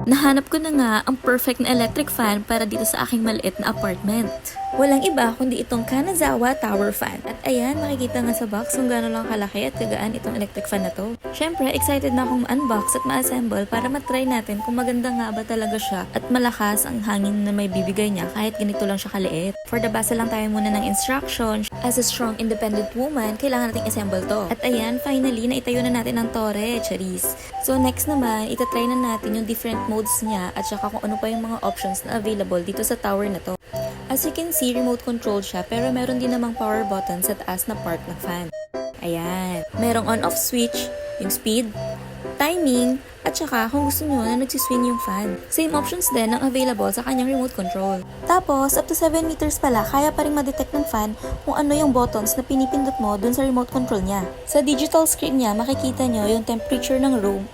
Nahanap ko na nga ang perfect na electric fan para dito sa aking maliit na apartment. Walang iba kundi itong Kanazawa Tower Fan. At ayan, makikita nga sa box kung gaano lang kalaki at kagaan itong electric fan na to. Syempre, excited na akong ma-unbox at ma-assemble para matry natin kung maganda nga ba talaga siya at malakas ang hangin na may bibigay niya kahit ganito lang siya kaliit. For the basa lang tayo muna ng instruction. As a strong independent woman, kailangan nating assemble to. At ayan, finally, naitayo na natin ang tore, charis. So next naman, itatry na natin yung different modes niya at saka kung ano pa yung mga options na available dito sa tower na to. As you can see, remote control siya pero meron din namang power button sa taas na part ng fan. Ayan. Merong on-off switch, yung speed, timing, at saka kung gusto nyo na nagsiswing yung fan. Same options din ang available sa kanyang remote control. Tapos, up to 7 meters pala, kaya pa rin ma-detect ng fan kung ano yung buttons na pinipindot mo dun sa remote control niya. Sa digital screen niya, makikita nyo yung temperature ng room,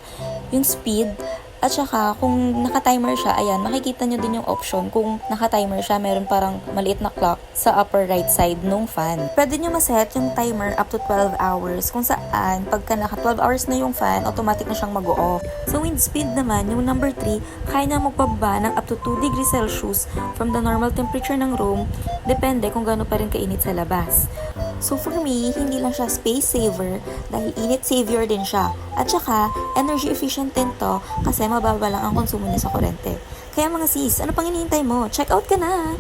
yung speed, at saka, kung naka-timer siya, ayan, makikita nyo din yung option. Kung naka-timer siya, meron parang maliit na clock sa upper right side nung fan. Pwede nyo maset yung timer up to 12 hours, kung saan, pagka naka 12 hours na yung fan, automatic na siyang mag-off. So, wind speed naman, yung number 3, kaya na magpababa ng up to 2 degrees Celsius from the normal temperature ng room, depende kung gaano pa rin kainit sa labas. So for me, hindi lang siya space saver dahil init savior din siya. At saka, energy efficient din to kasi mababa lang ang konsumo niya sa kuryente. Kaya mga sis, ano pang hinihintay mo? Check out ka na!